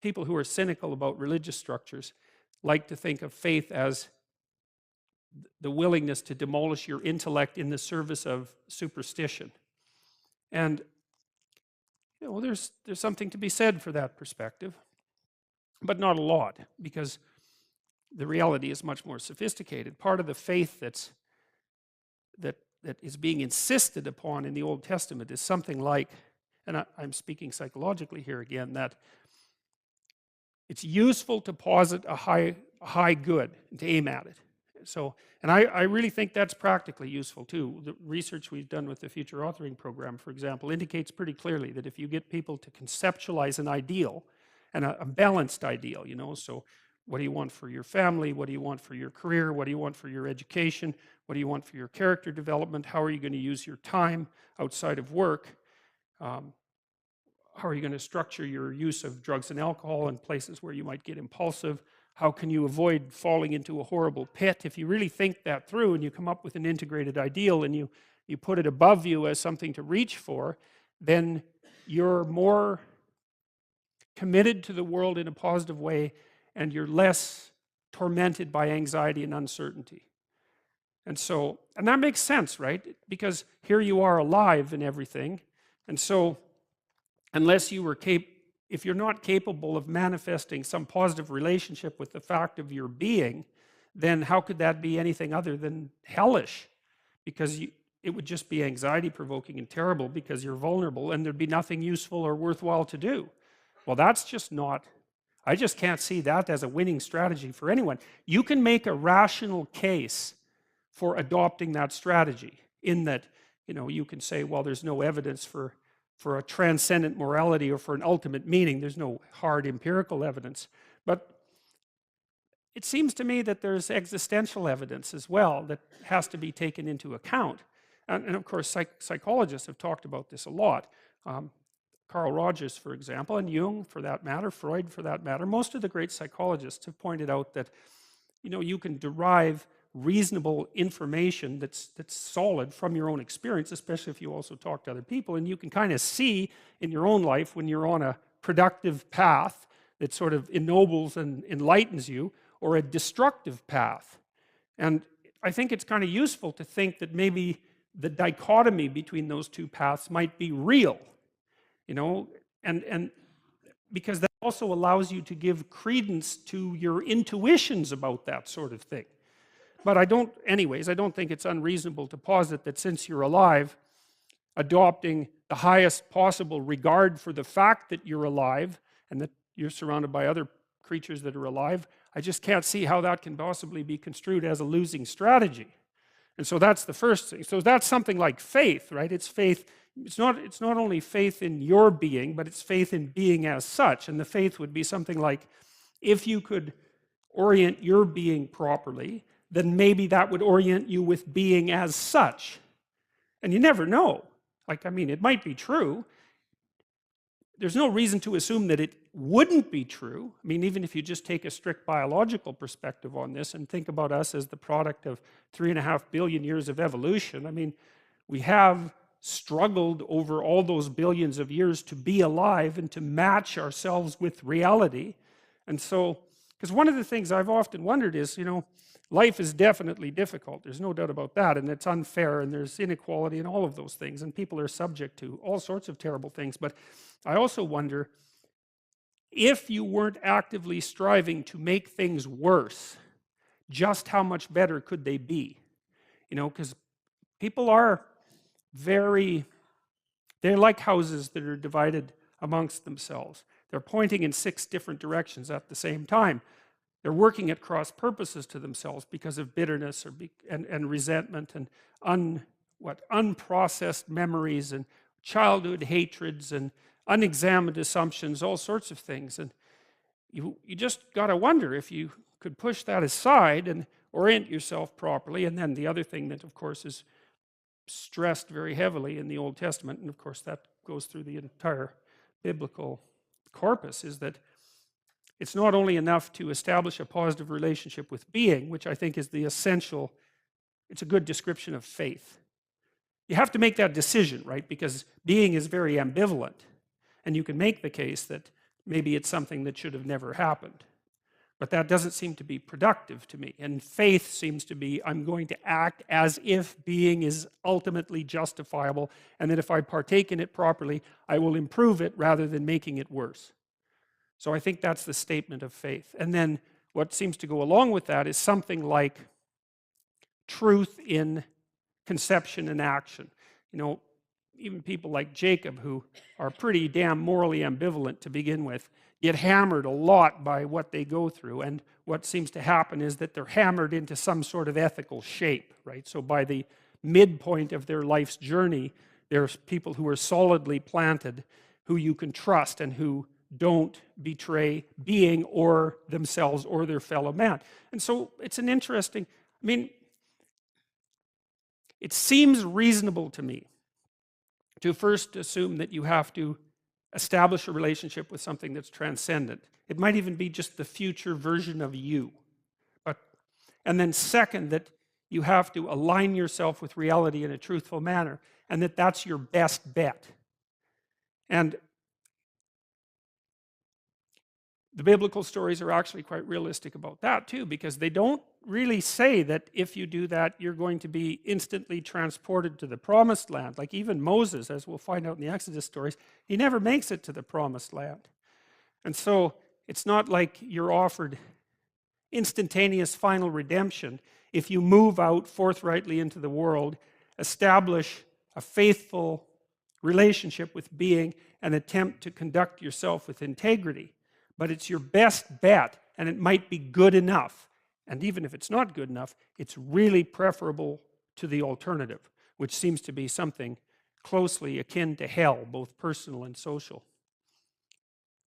people who are cynical about religious structures like to think of faith as the willingness to demolish your intellect in the service of superstition. And there's something to be said for that perspective, but not a lot, because the reality is much more sophisticated. Part of the faith that is being insisted upon in the Old Testament is something like, and I'm speaking psychologically here again, that it's useful to posit a high good and to aim at it. So, and I really think that's practically useful too. The research we've done with the Future Authoring Program, for example, indicates pretty clearly that if you get people to conceptualize an ideal, and a balanced ideal, so what do you want for your family? What do you want for your career? What do you want for your education? What do you want for your character development? How are you going to use your time outside of work? How are you going to structure your use of drugs and alcohol in places where you might get impulsive? How can you avoid falling into a horrible pit? If you really think that through and you come up with an integrated ideal and you put it above you as something to reach for, then you're more committed to the world in a positive way, and you're less tormented by anxiety and uncertainty. And that makes sense, right? Because here you are alive and everything. And so, unless you were if you're not capable of manifesting some positive relationship with the fact of your being, then how could that be anything other than hellish? Because it would just be anxiety provoking and terrible because you're vulnerable and there'd be nothing useful or worthwhile to do. Well, that's just not, I just can't see that as a winning strategy for anyone. You can make a rational case for adopting that strategy, in that, you can say, well, there's no evidence for a transcendent morality or for an ultimate meaning. There's no hard empirical evidence. But it seems to me that there's existential evidence as well that has to be taken into account. And of course, psychologists have talked about this a lot. Carl Rogers, for example, and Jung, for that matter, Freud, for that matter, most of the great psychologists have pointed out that, you can derive reasonable information that's solid from your own experience, especially if you also talk to other people, and you can kind of see in your own life when you're on a productive path that sort of ennobles and enlightens you, or a destructive path. And I think it's kind of useful to think that maybe the dichotomy between those two paths might be real. And because that also allows you to give credence to your intuitions about that sort of thing. But I don't think it's unreasonable to posit that since you're alive, adopting the highest possible regard for the fact that you're alive and that you're surrounded by other creatures that are alive, I just can't see how that can possibly be construed as a losing strategy. And so that's the first thing. So that's something like faith, right? It's faith. It's not only faith in your being, but it's faith in being as such. And the faith would be something like, if you could orient your being properly, then maybe that would orient you with being as such. And you never know. It might be true. There's no reason to assume that it wouldn't be true. Even if you just take a strict biological perspective on this and think about us as the product of 3.5 billion years of evolution, we have struggled over all those billions of years to be alive and to match ourselves with reality. And so, because one of the things I've often wondered is, life is definitely difficult. There's no doubt about that. And it's unfair, and there's inequality and all of those things. And people are subject to all sorts of terrible things. But I also wonder, if you weren't actively striving to make things worse, just how much better could they be? Because people are they're like houses that are divided amongst themselves. They're pointing in 6 different directions at the same time. They're working at cross purposes to themselves because of bitterness and resentment and unprocessed memories and childhood hatreds and unexamined assumptions, all sorts of things. And you just got to wonder if you could push that aside and orient yourself properly. And then the other thing that, of course, is stressed very heavily in the Old Testament, and of course that goes through the entire biblical corpus, is that it's not only enough to establish a positive relationship with being, which I think is the essential, it's a good description of faith. You have to make that decision, right? Because being is very ambivalent. And you can make the case that maybe it's something that should have never happened. But that doesn't seem to be productive to me. And faith seems to be, I'm going to act as if being is ultimately justifiable, and that if I partake in it properly, I will improve it rather than making it worse. So I think that's the statement of faith. And then what seems to go along with that is something like truth in conception and action. You know, even people like Jacob, who are pretty damn morally ambivalent to begin with, get hammered a lot by what they go through. And what seems to happen is that they're hammered into some sort of ethical shape, right? So by the midpoint of their life's journey, there's people who are solidly planted, who you can trust and who don't betray being or themselves or their fellow man. And so it's an interesting, I mean, it seems reasonable to me to first assume that you have to establish a relationship with something that's transcendent. It might even be just the future version of you. And then second, that you have to align yourself with reality in a truthful manner, and that that's your best bet. And the biblical stories are actually quite realistic about that too, because they don't really say that if you do that, you're going to be instantly transported to the promised land. Like even Moses, as we'll find out in the Exodus stories, he never makes it to the promised land. And so it's not like you're offered instantaneous final redemption if you move out forthrightly into the world, establish a faithful relationship with being, and attempt to conduct yourself with integrity. But it's your best bet, and it might be good enough. And even if it's not good enough, it's really preferable to the alternative, which seems to be something closely akin to hell, both personal and social.